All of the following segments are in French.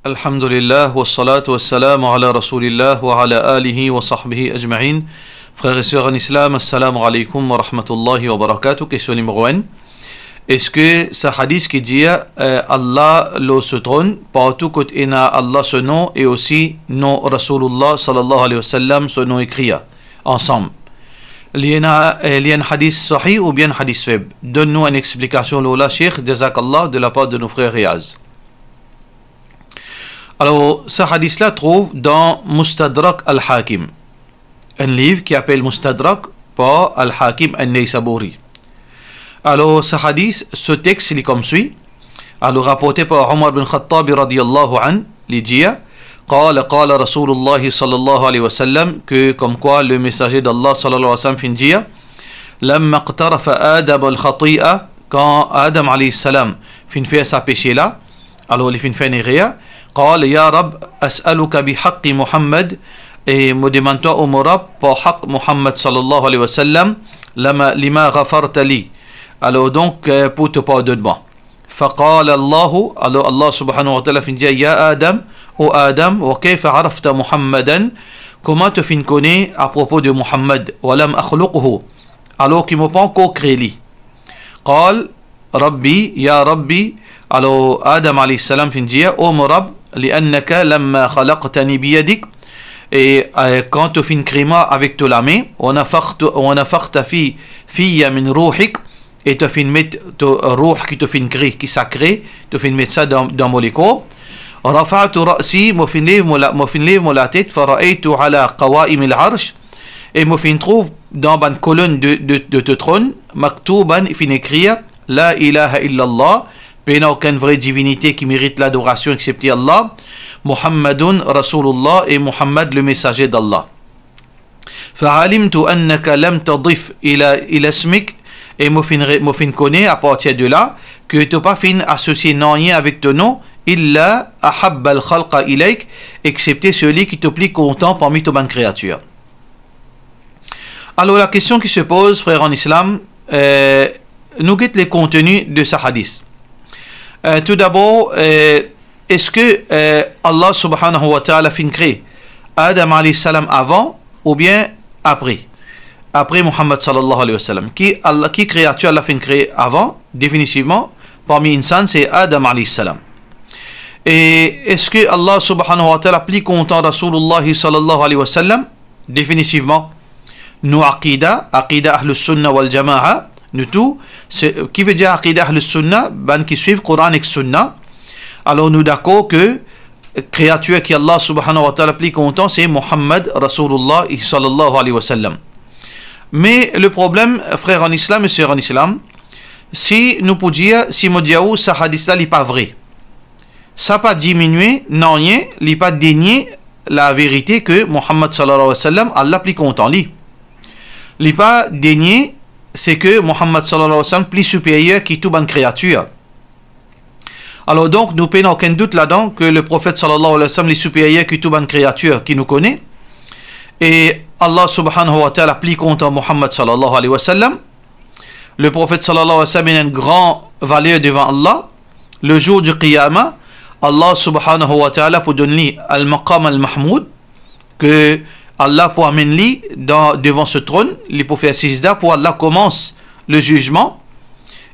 Alhamdulillah, wa salatu wa salam ala rasulillah wa ala alihi wa sahbihi ajma'in. Frères et sœurs en islam, assalamu alaikum wa rahmatullahi wa barakatuh. Question numéro 1. Est-ce que ce hadith qui dit Allah le se trône, partout que ina Allah ce nom et aussi nom Rasulullah sallallahu alayhi wa sallam ce nom écrit ensemble? Il y a un hadith sahih ou bien hadith faible? Donne-nous une explication, Lola Sheikh, jazakallah, de la part de nos frères Riaz. Alors, ce hadith-là trouve dans Mustadrak al-Hakim, un livre qui appelle Mustadrak par al-Hakim al-Naysaburi. Alors, ce hadith, ce texte, il est comme suit. Alors, rapporté par Omar bin Khattab radiyallahu an, il dit قال رسول الله صلى الله عليه وسلم que comme quoi le messager d'Allah صلى الله عليه وسلم fin dit لما اقترف آدم الخطيئة quand Adam alayhi salam fin fait sa péché là, alors il fin fait une قال يا رب أسألك بحق محمد et me demande-toi au Rab pour حق Muhammad صلى الله عليه وسلم لما غفرت لي, alors donc pour te pardonner. فقال الله, alors Allah subhanahu wa ta'ala fin dit يا آدم, ô Adam, وكيف عرفت محمدا, comment te fin connais à propos de Muhammad, ولم أخلقه, alors qu'il m'a pas encore créé. قال ربي يا ربي, alors Adam alayhi salam fin dit ô mon Rab, لأنك لما خلقتني بيدك, et quand tu fin créé moi avec de la main, ونفخت في من روحك, et tu fin mettre روح qui te fin créé, qui sacré, tu fin mettre ça dans mon corps. رفعت رأسي, me fin lève la tête, فرأيت على قوائم العرش, et me fin trouve dans une colonne de te trône, مكتوبا fin écrit لا إله إلا الله, il n'y a aucune vraie divinité qui mérite l'adoration excepté Allah, Muhammadun Rasulullah, et Muhammad le messager d'Allah. فعلمت أنك لم تضف إلى اسمك, et me fin connaît à partir de là que tu n'as pas fin associé non rien avec ton nom, illa ahabba al-khalqa ilayk, excepté celui qui te plie content parmi tes bonnes créatures. Alors la question qui se pose, frère en islam, nous guette les contenus de ce hadith. Tout d'abord, est-ce que Allah subhanahu wa ta'ala fin créé Adam alayhi salam avant ou bien après Muhammad sallallahu alayhi wa sallam? Qui créature Allah fin créé avant? Définitivement, parmi insan, c'est Adam alayhi salam. Et est-ce que Allah subhanahu wa ta'ala plie content Rasulullah sallallahu alayhi wa sallam? Définitivement. Nous aqida ahlus sunnah wal jama'a, nous tout, qui veut dire aqida ahlus sunnah, ben qui suivent Coran et Sunnah. Alors nous d'accord que créature qui Allah subhanahu wa ta'ala plie content, c'est Muhammad Rasulullah sallallahu alayhi wa sallam. Mais le problème, frère en islam et sœur en islam, si nous pouvons dire, si nous disons ce hadith-là n'est pas vrai, ça n'a pas diminué, non rien, il n'a pas dénié la vérité que Muhammad sallallahu alayhi wa sallam, Allah plie content lui. Il n'a pas dénié, c'est que Muhammad sallallahu alayhi wa sallam plus supérieur qui toute bonne créature. Alors donc, nous n'avons aucun doute là-dedans que le prophète sallallahu alayhi wa sallam est supérieur qui toute bonne créature qui nous connaît. Et Allah subhanahu wa ta'ala plie content Muhammad sallallahu alayhi wa sallam. Le prophète sallallahu alayhi wa sallam a une grande valeur devant Allah. Le jour du Qiyamah, Allah subhanahu wa ta'ala pour donner al-maqam al-mahmoud, que Allah pour amener devant ce trône, il pour faire sijda, pour Allah commence le jugement.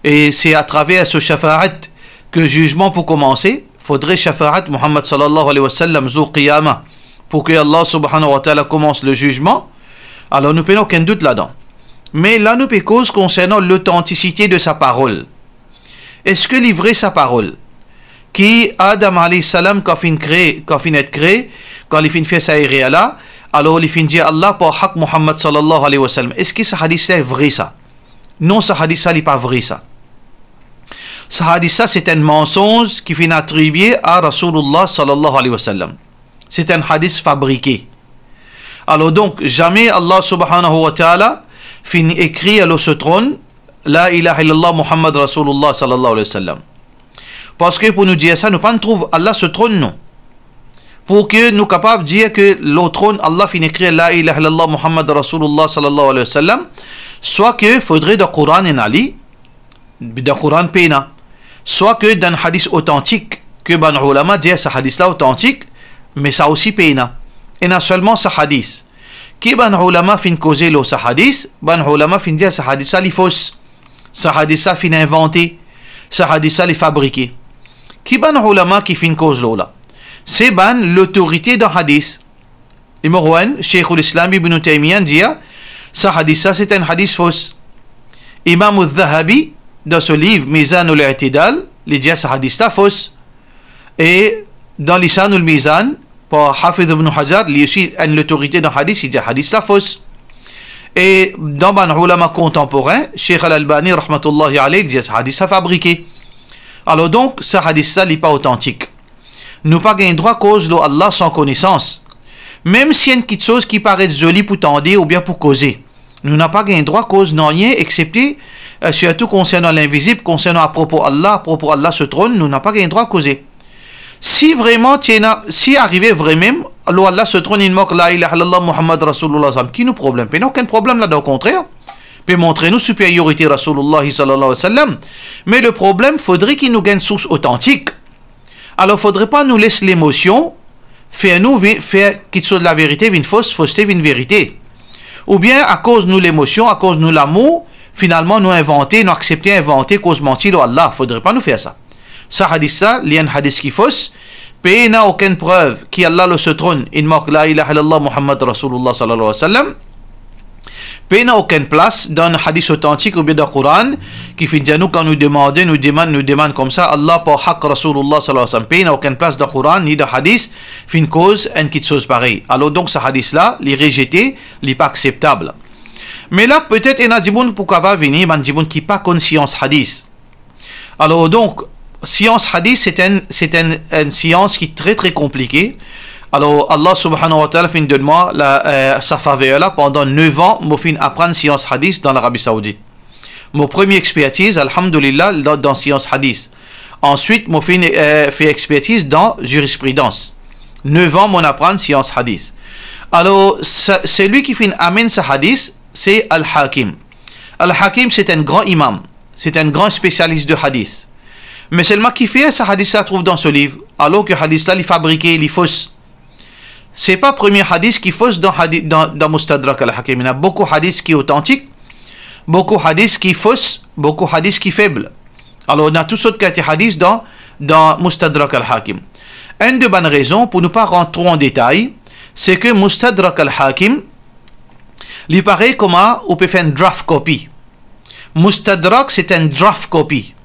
Et c'est à travers ce shafa'at que le jugement pour commencer. Faudrait shafa'at Muhammad sallallahu alayhi wa sallam jour Qiyamah, pour que Allah subhanahu wa ta'ala commence le jugement. Alors nous n'avons aucun doute là-dedans. Mais là nous avons cause concernant l'authenticité de sa parole. Est-ce que livrer sa parole qui Adam alayhi salam quand il est créé, quand il fin fait sa irée là, alors il fin dit Allah pour haq Muhammad sallallahu alayhi wa sallam. Est-ce que ce hadith est vrai ça? Non, ce hadith n'est pas vrai ça. Ce hadith c'est un mensonge qui fin attribué à Rasulullah sallallahu alayhi wa sallam. C'est un hadith fabriqué. Alors donc jamais Allah subhanahu wa ta'ala fin écrit à ce trône La ilaha illallah Muhammad Rasulullah sallallahu alayhi wa sallam. Parce que pour nous dire ça, nous ne trouvons pas Allah ce trône, non. Pour que nous soyons capables de dire que le trône, Allah finit écrire La ilaha illallah Muhammad Rasulullah sallallahu alayhi wa sallam, soit que faudrait dans le Coran en Ali, dans le Coran Pena, soit que dans un hadith authentique que ban ulama dit ce hadith là authentique, mais ça aussi payna. Et non seulement ce hadith. Qui ban ulama fin causer le ce hadith, ban ulama fin dire ce hadith là li fausse. Ce hadith là fin inventé. Ce hadith là li fabriqué. Qui ban ulama qui fin cause là? C'est ban l'autorité d'un hadith. Numéro 1, Cheikh l'Islam Ibn Taymiyyah dit ce hadith là c'est un hadith fausse. Imam al-Zahabi dans ce livre Mizan al-I'tidal, il dit ce hadith là fausse. Et dans Lisan al-Mizan, pour Hafiz ibn Hajar, il y a aussi une autorité dans le hadith, il dit hadith la fausse. Et dans les ulama contemporains, Cheikh al-Albani, rahmatullahi alayhi, il dit hadith la fabriqué. Alors donc, ce hadith là n'est pas authentique. Nous pas gain droit cause de Allah sans connaissance. Même si y a une petite chose qui paraît jolie pour tendre ou bien pour causer. Nous n'avons pas gain droit cause non rien, excepté, surtout concernant l'invisible, concernant à propos Allah ce trône, nous n'avons pas gain droit causer. Si vraiment, si arrivé vraiment, Allah se trône, il moque la ilaha illallah Muhammad Rasulullah, qui nous problème? Il n'y a aucun problème là, au contraire. Peut montrer nous supériorité Rasulullah sallallahu alayhi wa sallam. Mais le problème, faudrait qu'il nous gagne source authentique. Alors, faudrait pas nous laisser l'émotion, faire quelque chose de la vérité, une fausseté, une vérité. Ou bien, à cause de nous l'émotion, à cause de nous l'amour, finalement, nous inventer, nous accepter, inventer, cause mentir Allah. Faudrait pas nous faire ça. Ce hadith-là, il y a un hadith qui fausse, puis il n'a aucune preuve qui Allah le se trône, il marque la ilaha illallah Muhammad Rasulullah sallallahu alayhi wa sallam, puis il n'a aucune place dans un hadith authentique ou bien dans le Coran, qui fait dire nous quand nous demande comme ça, Allah pour haq Rasulullah sallallahu alayhi wa sallam, puis il n'a aucune place dans le Coran, ni dans le hadith, fait une cause, une petite chose pareille. Alors donc ce hadith-là, il est rejeté, il n'est pas acceptable. Mais là, peut-être, il y a des gens pourquoi pas venir, des gens qui n'ont pas conscience hadith. Alors donc, science hadith, c'est une science qui est très très compliquée. Alors Allah subhanahu wa ta'ala fin de moi sa faveur là pendant 9 ans, moi fin apprendre science hadith dans l'Arabie Saoudite. Mon première expertise, alhamdulillah, dans science hadith. Ensuite, moi fin fait expertise dans jurisprudence. 9 ans, mon apprendre science hadith. Alors, c'est lui qui fin amène ce hadith, c'est Al-Hakim. Al-Hakim, c'est un grand imam, c'est un grand spécialiste de hadith. Mais seulement qui fait ce hadith là trouve dans ce livre, alors que hadith là il est fabriqué, il est fausse. C'est pas le premier hadith qui est fausse dans Mustadrak al-Hakim. Il y a beaucoup de hadiths qui sont authentiques, beaucoup de hadiths qui sont fausses, beaucoup de hadiths qui sont faibles. Alors on a tous sortes de hadiths dans Mustadrak al-Hakim. Une des bonnes raisons, pour ne pas rentrer trop en détail, c'est que Mustadrak al-Hakim, il paraît comment on peut faire une draft copy. Mustadrak c'est une draft copy.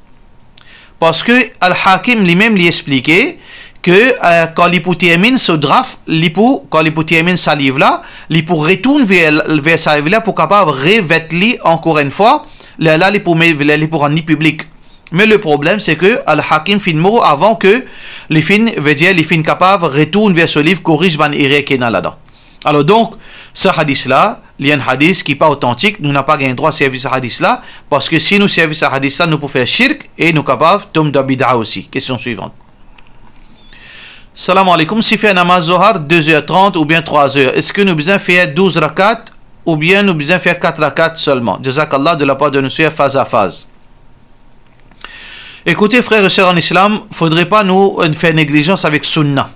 Parce que Al-Hakim lui-même lui expliquait que quand il termine ce draft, quand il termine sa livre là, il pour retourner vers sa livre là pour capable revêtir encore une fois, là il pour rendre public. Mais le problème c'est que Al-Hakim fin mot avant que les fins veut dire les fins capable retourne vers ce livre corrige ban erreur qu'il y a là-dedans. Alors donc ce hadith là, il y a un hadith qui n'est pas authentique, nous n'avons pas le droit de servir ce hadith là, parce que si nous servons ce hadith là, nous pouvons faire shirk et nous sommes capables de tomber dans bid'a aussi. Question suivante. Salam alaikum, si fait un namaz zohar 2h30 ou bien 3h, est-ce que nous besoin faire 12 rakats ou bien nous besoin faire 4 rakats seulement? Jazakallah de la part de nous suivre phase à phase. Écoutez frères et sœurs en islam, il ne faudrait pas nous faire négligence avec sunnah.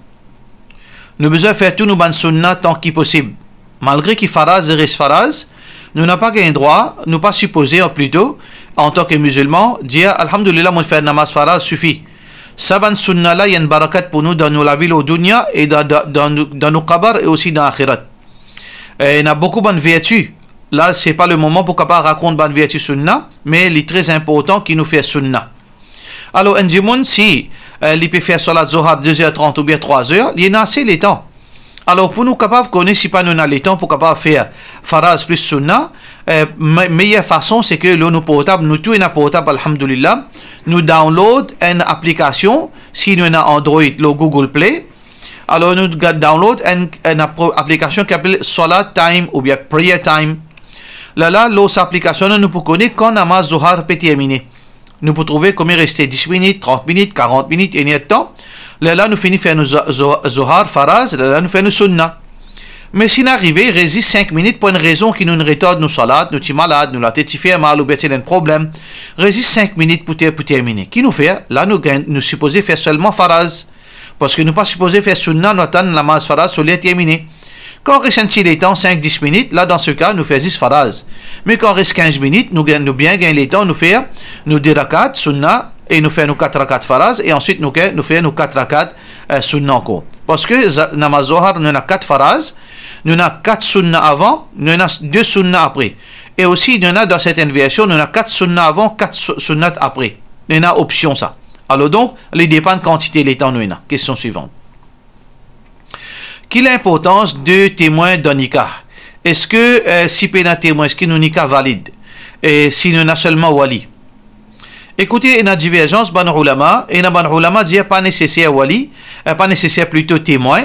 Nous besoin faire tout nous ban sunnah tant qu'il possible. Malgré qu'il faraz et reste faraz, nous n'avons pas gain droit, nous pas supposé plutôt, en tant que musulmans, dire alhamdulillah, mon faire namaz faraz suffit. Saban sunnah là, il y a une barakat pour nous dans la ville au dunya et dans nos qabars et aussi dans l'akhirat. Il y a beaucoup de bonnes vertus. Là, c'est pas le moment pour qu'on raconte bonnes vertus sunnah, mais il est très important qu'il nous fait sunnah. Alors, un dimoun, si il peut faire salat zohar 2h30 ou bien 3h, il y en a assez les temps. Alors, pour nous capables de connaître si pas nous avons le temps pour capable faire faraz plus sunnah, meilleure façon c'est que nous portable, nous tout est portable, alhamdulillah, nous download une application, si nous avons Android, le Google Play, alors nous download une application qui s'appelle Salat Time ou bien Prayer Time. Là, l'autre application, nous pouvons connaître quand namaz zohar peut terminer. Nous pouvons trouver comment rester 10 minutes, 30 minutes, 40 minutes, et il y a de temps. Là, nous finissons faire nos zohar, faraz, là, nous faisons nos sunnah. Mais si n'arrive, résiste 5 minutes pour une raison qui nous retarde nos salades, nous sommes malades, nous la tête fait mal ou bien un problème. Résiste 5 minutes pour terminer. Qui nous fait? Là, nous supposons faire seulement faraz. Parce que nous pas supposés faire sunna, nous attendons la masse faraz sur les terminer. Quand on reste les temps 5-10 minutes, là dans ce cas, nous faisons 10 faraz. Mais quand on reste 15 minutes, nous bien gagnons les temps, nous faisons nos 2 rakats, sunna, et nous faisons nos 4 rakats faraz, et ensuite nous faisons nos 4 rakats sunna encore. Parce que namaz zohar, nous avons 4 faraz, nous avons 4 sunna avant, nous avons 2 sunna après. Et aussi, nous avons dans certaines versions, nous avons 4 sunna avant, 4 sunnat après. Nous avons option ça. Alors donc, les dépend de quantité les temps nous avons. Question suivante. Quelle est l'importance de témoins dans nikah? Est-ce que si nous avons témoin, est-ce que nous nikah valide? Et si nous avons seulement wali? Écoutez, il y a une divergence, ban ulama, et ban ulama dit pas nécessaire wali, pas nécessaire plutôt témoin,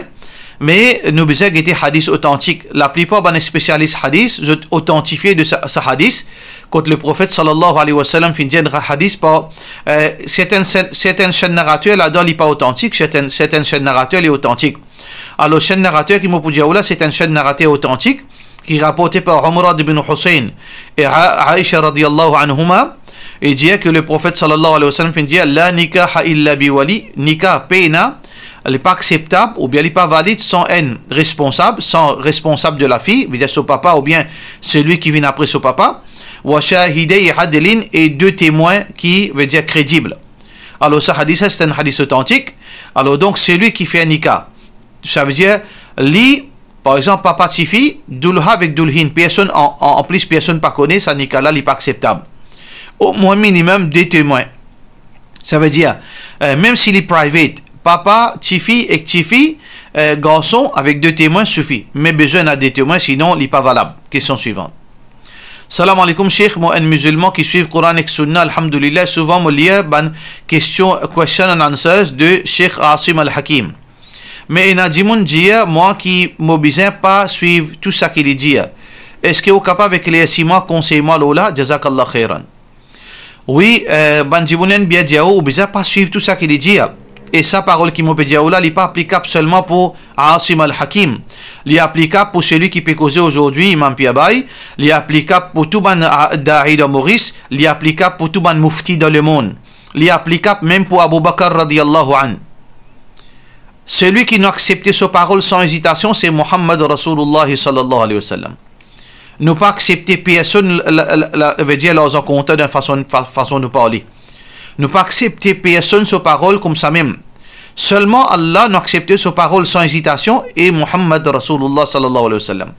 mais nous besoin des hadiths authentiques. La plupart des spécialistes hadiths ont authentifié de ce hadith, quand le prophète sallallahu alayhi wa sallam fait un hadith par certaines chaînes narrateurs là-dedans n'est pas authentique, certaines chaînes narrateurs est authentique. Alors chaîne narrateur qui m'a dit là, c'est une chaîne narrateur authentique qui est rapportée par Umrad ibn Hussein et Aisha radiyallahu anhuma. Il dit que le prophète sallallahu alayhi wa sallam fait dire la nikaha illa bi wali, nikah pena, elle n'est pas acceptable ou bien elle n'est pas valide sans un responsable, sans responsable de la fille, veut dire son papa ou bien celui qui vient après son papa, wa shahidei adlin et 2 témoins qui veut dire crédibles. Alors ce hadith c'est un hadith authentique. Alors donc celui qui fait un nikah, ça veut dire li par exemple papa tifi, dulha avec dulhin, personne en plus personne pas connaît, ça nikah là n'est pas acceptable. Au moins minimum 2 témoins. Ça veut dire même s'il est private, papa, tifi et tifi, garçon avec 2 témoins suffit. Mais besoin de 2 témoins, sinon il n'est pas valable. Question suivante. Salam alaikum Cheikh, moi un musulman qui suit le Coran et Sunna, alhamdulillah, souvent me lit une question and answers de Cheikh Asim al-Hakim. Mais il y a des gens moi qui m'oblige pas suivre tout ça qu'il dit. Est-ce que vous êtes capable avec les 6 mois conseil-moi là, jazakallah khairan. Oui, Banjibounen bien dit, ou bien pas suivre tout ça qu'il dit. Et sa parole qui m'a dit là, n'est pas applicable seulement pour Asim al-Hakim. Il est applicable pour celui qui peut causer aujourd'hui, Imam Piabay. Il est applicable pour tout ban Da'i de Maurice. Il est applicable pour tout ban Mufti dans le monde. Il est applicable même pour Abu Bakr radiyallahu an. Celui qui n'a accepté sa parole sans hésitation, c'est Muhammad Rasulullah sallallahu alayhi wa sallam. Ne pas accepter personne, veut dire leurs comptes d'une façon de parler. Ne pas accepter personne sa parole comme ça même. Seulement Allah n'a accepté sa parole sans hésitation et Muhammad Rasulullah sallallahu alayhi wa sallam.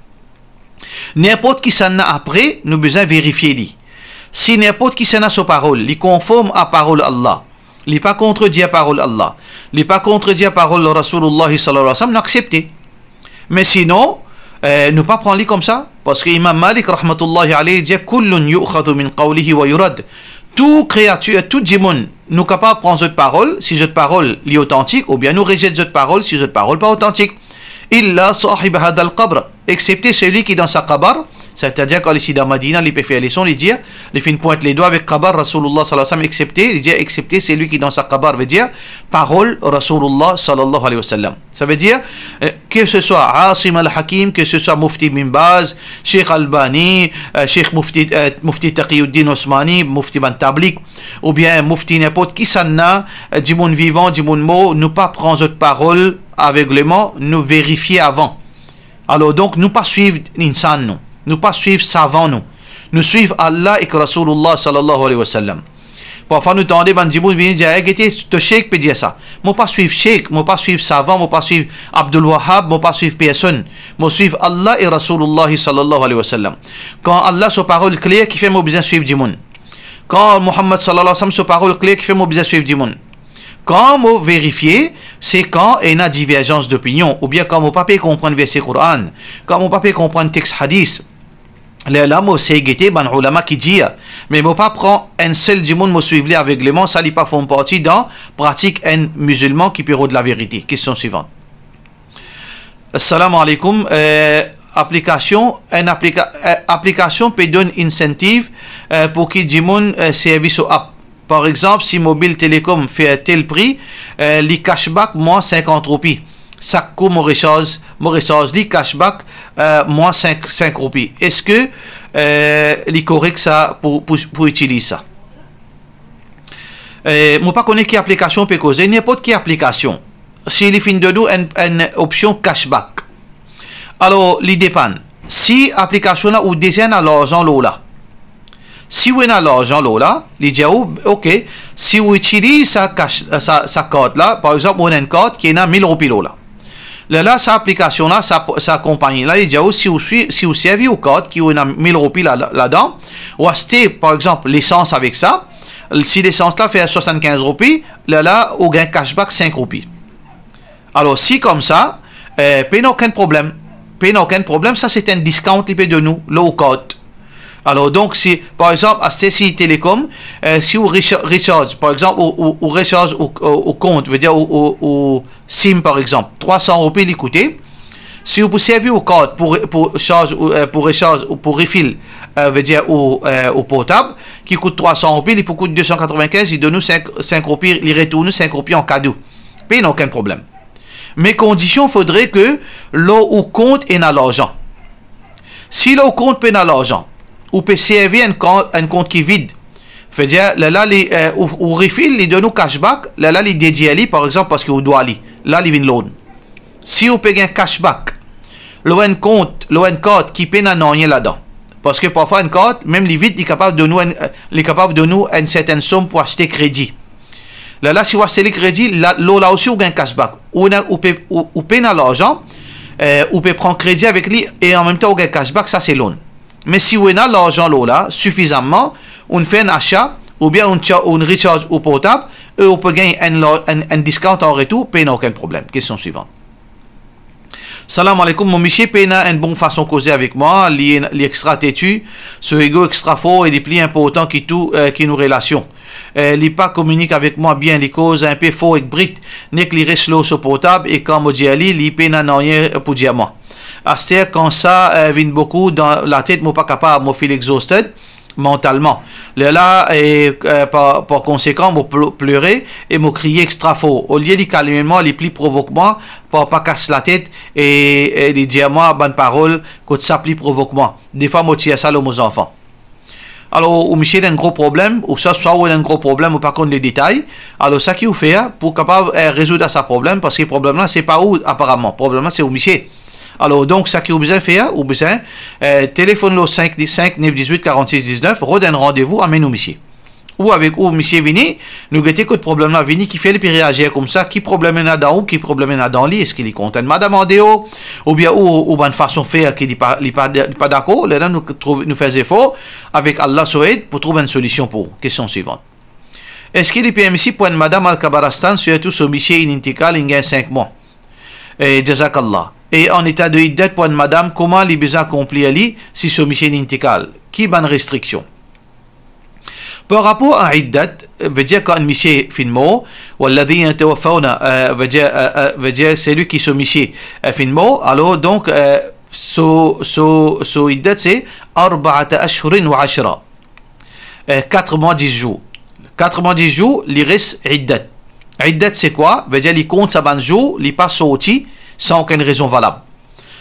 N'importe qui s'en a après, nous besoin vérifier lui. Si n'importe qui s'en a sa parole, il conforme à parole Allah, il n'est pas contredit à parole Allah, il n'est pas contredit à parole Rasulullah sallallahu alayhi wa sallam, n'accepter. Mais sinon, ne pas prendre lui comme ça, parce que Imam Malik rahmatullahi alayhi dit kullun yu'khadhu min qawlihi wa yurad. Tout créature, tout démon, nous capable de prendre cette parole, si cette parole est authentique, ou bien nous rejetons cette parole, si cette parole pas authentique. Illa sahib hadal qabr, excepté celui qui est dans sa qabr, c'est-à-dire quand ici dans Madina, il peut faire les sons, il dit, il fait une pointe les doigts avec qabr, Rasulullah sallallahu alayhi wa sallam, excepté, il dit, excepté celui qui est dans sa qabr, veut dire, parole Rasulullah sallallahu alayhi wa sallam. Ça veut dire, que ce soit Asim al-Hakim, que ce soit Mufti bin Baz, Sheikh Albani, Sheikh Mufti Taqiyuddin Osmani, Mufti Ban Tablik, ou bien Mufti n'importe qui s'en a, du monde vivant, du monde mort, nous pas prendre notre parole aveuglément, nous vérifier avant. Alors donc, nous pas suivre l'insan, nous. Nous pas suivre savant, nous suivre Allah et Rasulullah sallallahu alayhi wa sallam. Parfois nous tendons ban djiboun vient dire écoutez te cheikh peut dire ça. Moi pas suivre cheikh, moi pas suivre savant, moi pas suivre Abdul Wahhab, moi pas suivre personne. Moi suivre Allah et Rasulullah sallallahu alayhi wa sallam. Quand Allah sa parole claire qui fait moi besoin suivre djimoun. Quand Muhammad sallallahu alayhi wa sallam sa parole claire qui fait moi besoin suivre djimoun. Quand moi vérifier, c'est quand il y a divergence d'opinion ou bien quand mon papa comprend verset Coran, quand mon papa comprend texte hadith. Là, moi, c'est guetté, ban ulama qui dit, mais moi pas prend un seul du monde, moi suivre aveuglément, ça n'est pas font partie dans pratique un musulman qui peut de la vérité. Question suivante. Assalamu alaikum. Application peut donner incentive pour qu'il du monde service au app. Par exemple, si mobile télécom fait tel prix, les cashback, moi 50 roupies. Ça coûte mon recharge mon recharge li cashback moins 5 roupies. Est-ce que les correct ça pour utiliser ça? Moi pas connais qui application peut causer n'importe quelle application. Si les fin de nous une option cashback. Alors, il dépend. Si l'application là ou désigne l'argent là. Si vous avez l'argent là, il dit OK, si vous utilisez sa carte là, par exemple, vous avez une carte qui est à 1000 roupies là. Là, sa application là, sa compagnie là, il dit si vous servez aux cartes qui ont 1000 roupies là-dedans, ou achetez par exemple l'essence avec ça, si l'essence là fait 75 roupies, là, vous gagnez cashback 5 roupies. Alors, si comme ça, pas aucun problème. Pas aucun problème, ça c'est un discount de nous, low code. Alors donc, si par exemple, à STC Télécom, si vous recharge, par exemple, ou recharge au compte, veut dire au SIM par exemple, 300 roupies l'écouter. Si vous servez au code pour recharge ou pour refill, veut dire au portable, qui coûte 300 roupies, il coûte 295, il donne nous 5 roupies, il retourne 5 roupies en cadeau. Pas aucun problème. Mais condition, faudrait que l'eau au compte est dans l'argent. Si l'eau au compte est dans l'argent, ou peut servir un compte qui est vide, fait dire là ou refill les donne nous cashback, là les dédié à lui par exemple parce que vous doit aller, là les vin loan. Si vous payez un cashback, l'eau un compte, l'eau un code qui peut n'en rien là-dedans. Parce que parfois une carte, même les vides, est capable de nous une certaine somme pour acheter crédit. Là, si vous achetez le crédit, là aussi, vous gagnez un cashback. Ou payez l'argent, ou pouvez prendre crédit avec lui, et en même temps, vous gagnez un cashback, ça c'est loan. Mais si vous avez l'argent là, suffisamment, on fait un achat, ou bien on recharge au portable, et on peut gagner un discount en retour, payez aucun problème. Question suivante. Salam alaikum, mon monsieur paye une bonne façon de causer avec moi, l'extra têtu, ce ego extra fort et les plus importants qui nous relation. Les pas communiquent avec moi bien, les causes un peu faux et brit, n'est que les restent slow sur portable et quand moi dis ali, les paye n'a rien pour dire moi. C'est-à-dire quand ça vient beaucoup dans la tête, moi pas capable, moi feel exhausted mentalement. Là, par conséquent, moi pleurer et moi crier extra fort. Au lieu de calmement, les plus provoque moi, pour pas casser la tête et de dire moi bonne parole, que ça plus provoque moi. Des fois, moi tire ça aux enfants. Alors, ou monsieur a un gros problème, ou ça soit un gros problème, ou par contre les détails. Alors, ça qui vous fait pour capable résoudre ce problème, parce que le problème là, c'est pas où apparemment. Le problème là, c'est au monsieur. Alors, donc, ça qui vous besoin faire, ou besoin, téléphone le 5 918 46 19, redonne un rendez-vous, amène au monsieur. Ou avec ou monsieur Vini, nous guettez que le problème là, Vini, qui fait les réagir comme ça, qui problème là dans ou, qui problème là dans lui, est-ce qu'il est content de madame Andéo, ou bien, ou bonne façon de faire qui n'est pas d'accord, là, nous faisons effort, avec Allah souhaite, pour trouver une solution pour. Question suivante. Est-ce qu'il est PMC pour une madame Al-Kabarastan, surtout sur monsieur Inintikal, il y a 5 mois? Jazakallah. Et en état de iddat pour une madame, comment les besoins accomplis ali si ce monsieur intikal? Qui bonne restriction? Par rapport à iddat, veut dire quand un monsieur finmo, والذين يتوفون veut dire c'est lui qui se monsieur finmo, alors donc so iddat c'est 4 أشهر و10 4 mois 10 jours. 4 mois 10 jours, il reste iddat. Iddat c'est quoi? Veut dire il compte sa ban jour, il passe sorti sans aucune raison valable.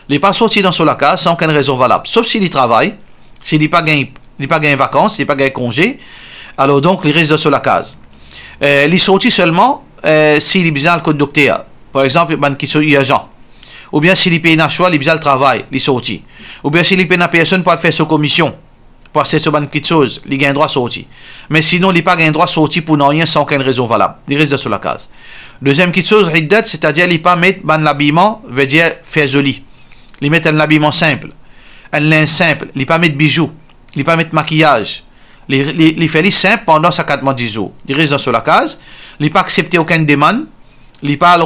Il n'est pas sorti dans la case sans aucune raison valable. Sauf s'il travaille, s'il n'a pas gagné vacances, s'il n'a pas gagné congé, alors donc il reste dans la case. Il est sorti seulement s'il est besoin de docteur. Par exemple, il est agent. Ou bien s'il est payé un choix, il est besoin de travail, il est sorti. Ou bien s'il est payé une personne pour faire sa commission, pour faire ce quelque chose, il a un droit de sortir. Mais sinon, il n'a pas un droit de sortir pour rien sans aucune raison valable. Il reste dans la case. Deuxième petite chose, iddat, c'est-à-dire il ne pas mettre l'habillement, veut dire faire joli. Il met un habillement simple, un linge simple, il ne pas mettre bijoux, il ne pas mettre maquillage. Il fait simple pendant sa 4 mois 10 jours. Il reste sur la case, il ne pas accepter aucune demande, il ne pas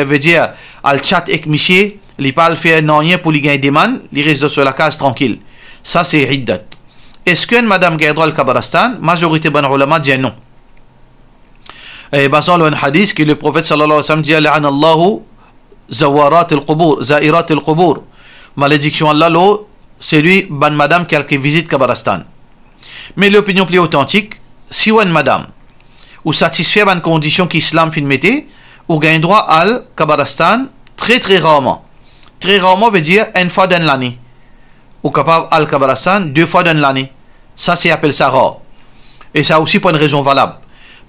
veut dire al chat avec monsieur, il ne pas faire rien pour lui gagner des demande, il reste sur la case tranquille. Ça c'est iddat. Est-ce qu'une madame Gaïdra al-Kabarastan, majorité de ulama dit non? Basant un hadith que le prophète sallallahu alayhi wa sallam dit La'anallahu zawarat al-qubur, zairat al-qubur. Malédiction Allah, c'est lui, ban madame, qui visite Kabarastan. Mais l'opinion plus authentique, si une madame, ou satisfait d'une condition qu'Islam fin mettait, ou gagne droit à Kabarastan très très rarement. Très rarement veut dire une fois dans l'année. Ou capable al-Kabarastan 2 fois dans l'année. Ça, c'est appelé ça rare. Et ça aussi pour une raison valable.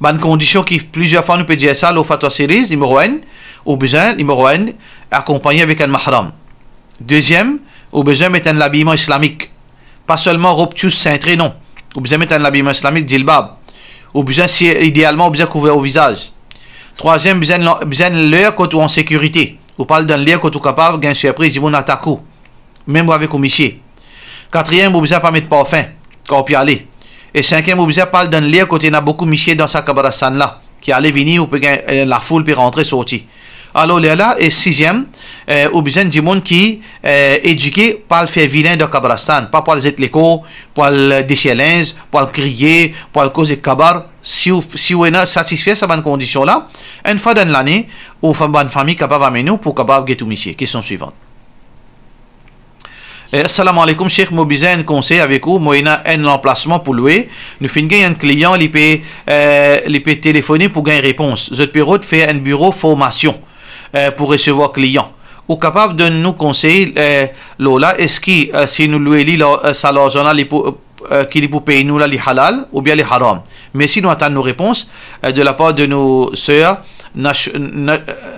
Une condition qui plusieurs fois nous peut dire ça, le fatwa series, numéro 1, ou besoin, numéro 1, accompagné avec un mahram. Deuxième, ou besoin mettre un habillement islamique. Pas seulement robe tchous cintré, non. Ou besoin mettre un habillement islamique, djilbab. Ou besoin, si, idéalement, ou besoin couvrir au visage. Troisième, besoin l'air quand on en sécurité. Ou parle d'un l'air quand on est capable, gain surprise, ils vont attaquer. Même avec un monsieur. Quatrième, vous besoin pas mettre parfum, quand on peut aller. Et cinquième, vous besoin parle d'un l'air quand il y a beaucoup de monsieur dans sa kabarastan là, qui allait venir, ou peut la foule peut rentrer, sortir. Alors là, et sixième, ou besoin du monde qui éduqué par le faire vilain de kabarastan, pas pour les éclairs, pour le déchirer, pour le crier, pour le causer kabar. Si vous êtes satisfait de cette condition là, une fois dans l'année, ou une famille capable d'amener nous pour capable de tout monsieur. Question suivante. Assalamu alaikum, Cheikh, moi besoin un conseil avec vous. Moi, il y a un emplacement pour louer. Nous finissons un client, il peut téléphoner pour gagner une réponse. Je peux faire un bureau formation pour recevoir client. Ou capable de nous conseiller, Lola, est-ce que si nous louons ça l'argent qu'il pour payer nous les halal ou bien les haram. Mais si nous attendons nos réponses de la part de nos sœurs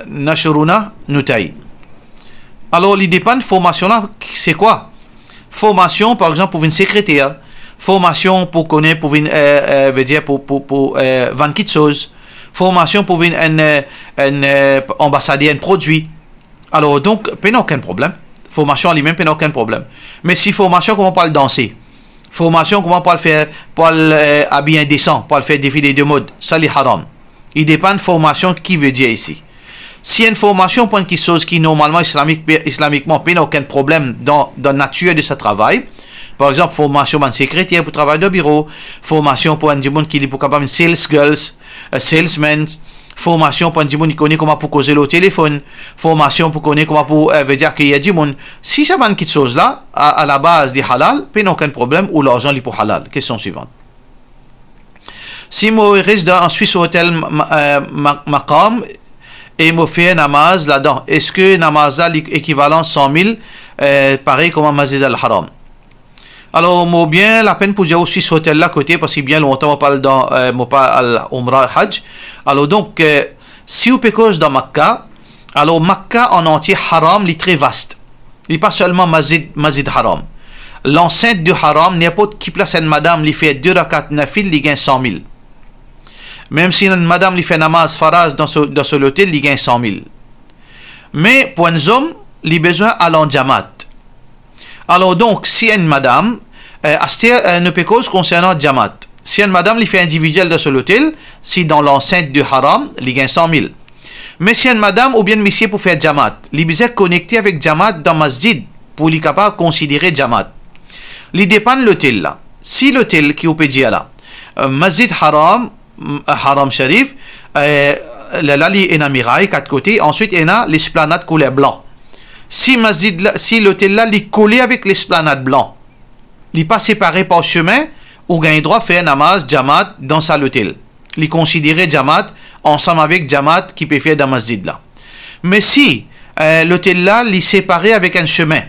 Nashruna Nutaï. Alors, il dépend de formation là, c'est quoi? Formation, par exemple, pour une secrétaire. Formation pour connaître, pour une, veut dire, pour vendre quelque chose. Formation pour un ambassadeur, un produit. Alors, donc, pas aucun problème. Formation en lui-même, pas aucun problème. Mais si formation, comment on parle danser? Formation, comment on parle faire, pour habiller indécent, pour faire défiler de mode. Ça, c'est haram. Il dépend de formation qui veut dire ici. Si une formation pour quelque chose qui normalement islamiquement n'a aucun problème dans la nature de ce travail, par exemple formation pour un secrétaire pour travailler de bureau, formation pour un monde qui est pour capable sales girls, salesmen, formation pour un monde qui connaît comment pour causer le téléphone, formation pour connaître comment pour veut dire qu'il y a du monde. Si ça va quelque chose là à la base du halal, n'a aucun problème ou l'argent est pour halal. Question suivante. Si moi reste dans un Suisse hôtel Maqam et me fait namaz là-dedans. Est-ce que namaz là l'équivalent 100 000 pareil comme un Masjid al-Haram? Alors, moi bien la peine pour dire aussi ce hôtel là côté parce que bien longtemps on parle dans al-Umrah Hajj. Alors donc si vous pécose dans Makkah, alors Makkah en entier Haram est très vaste. Il n'est pas seulement Masjid Haram. L'enceinte du Haram, n'importe qui place une madame lui fait 2 rakat nafil, il gagne 100 000. Même si une madame lui fait namaz faraz dans ce hôtel, il gagne 100 000. Mais pour un homme, il a besoin d'aller en Jamaat. Alors donc, si une madame, ne peut cause concernant Jamaat. Si une madame lui fait individuel dans ce hôtel, si dans l'enceinte du haram, il gagne 100 000. Mais si une madame ou bien un monsieur pour faire Jamaat, il a besoin de connecter avec Jamaat dans masjid pour lui capable de considérer Jamaat. Il dépend de l'hôtel là. Si l'hôtel qui peut dire là, masjid haram, Haram Sharif, là, il y a un mirail, 4 côtés. Ensuite, il y a l'esplanade couleur blanc. Si l'hôtel là, il est collé avec l'esplanade blanc, il n'est pas séparé par chemin, ou gagne droit faire namaz, Jamaat dans sa l'hôtel. Il est considéré Jamaat ensemble avec Jamaat qui peut faire dans masjid là. Mais si l'hôtel là, il est séparé avec un chemin,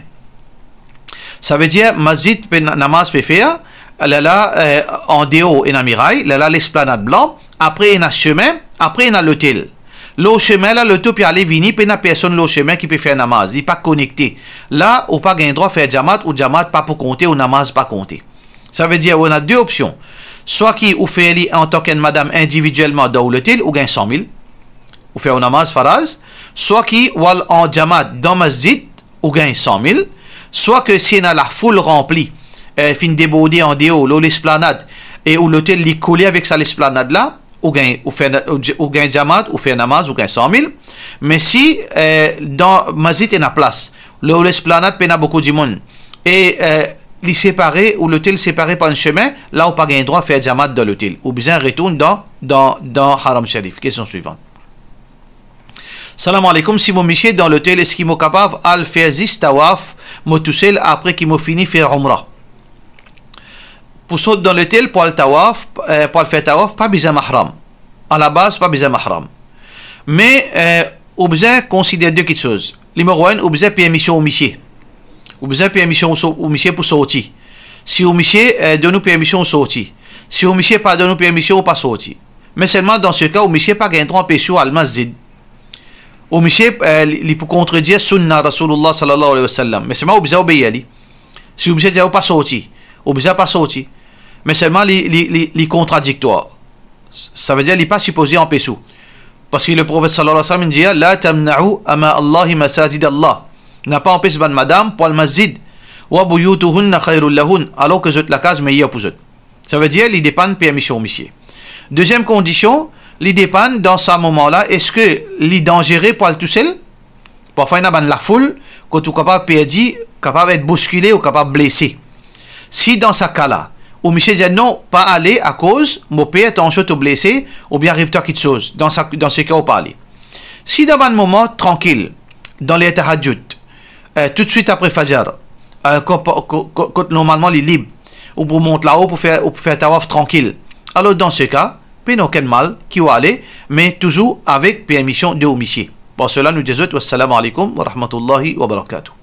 ça veut dire masjid namaz peut faire. Là, en déo, il y a un mirail, là, l'esplanade blanc, après, il y a un chemin, après, il y a l'hôtel. Le chemin, là, l'hôtel peut aller venir, puis il n'y a personne, le chemin qui peut faire namaz. Il n'est pas connecté. Là, on n'a pas droit à faire Jamaat, ou Jamaat pas pour compter, ou namaz pas compter. Ça veut dire qu'on a 2 options. Soit qui ou fait en tant qu'une madame individuellement dans l'hôtel, ou gagne 100 000, ou fait un namaz faraz. Soit qui ou en Jamaat dans masjid, ou gagne 100 000. Soit que si on a la foule remplie, fin débordé en déo, l'esplanade, et où l'hôtel est collé avec ça l'esplanade là, ou gagne Jamaat, ou fait namaz, ou gagne 100 000. Mais si dans masjid il y a place, l'esplanade il y a beaucoup de monde, et les séparé, ou l'hôtel séparé par un chemin, là on pas gagne droit à faire Jamaat dans l'hôtel, ou bien retourne dans Haram Sharif. Question suivante. Salam alaikum, si mon monsieur dans l'hôtel, est-ce qu'il est capable de faire 10 tawaf, motusel après qu'il m'a fini faire Umrah? Pour sauter dans l'hôtel, pour le tawaf, pour le faire tawaf, pas besoin de mahram. À la base, pas besoin de mahram. Mais, on besoin de considérer 2 choses. numéro 1, ou besoin permission au monsieur. Ou besoin permission au monsieur pour sortir. Si au monsieur donne permission au sortir. Si au monsieur pas donne permission, pas sortir. Mais seulement dans ce cas, au monsieur pas gagner droit péché al masjid. Au monsieur, il peut contredire sunna Rasulullah sallallahu alayhi wa sallam. Mais seulement au besoin obéir. Si au monsieur dit pas sortir, au besoin pas sortir. Mais seulement les contradictoires. Ça veut dire qu'il n'est pas supposé en péché. Parce que le prophète sallallahu alayhi wa sallam dit la tamna'u ama Allahi masajid Allah. N'a pas empêché ban madame pour le masjid. Wa buyutuhunna khairul lahun. Alors que la case meilleure pour eux. Ça veut dire qu'il dépend de permission monsieur. Deuxième condition, il dépend dans ce moment-là, est-ce que il est dangereux pour aller tout seul? Parfois il y a la foule, quand tu es capable de perdre, capable d'être bousculé ou capable de blesser. Si dans ce cas-là, ou monsieur dit non, pas aller à cause, mon père est en train de blesser, ou bien arrive-toi quelque chose, dans ce cas, on parle. Si dans un moment tranquille, dans les tahajjud, tout de suite après Fajr, quand normalement il est libre, ou pour monter là-haut pour faire tawaf tranquille, alors dans ce cas, pas aucun mal qui va aller, mais toujours avec permission de monsieur. Pour cela, nous disons wassalamu alaikum wa rahmatullahi wa barakatuh.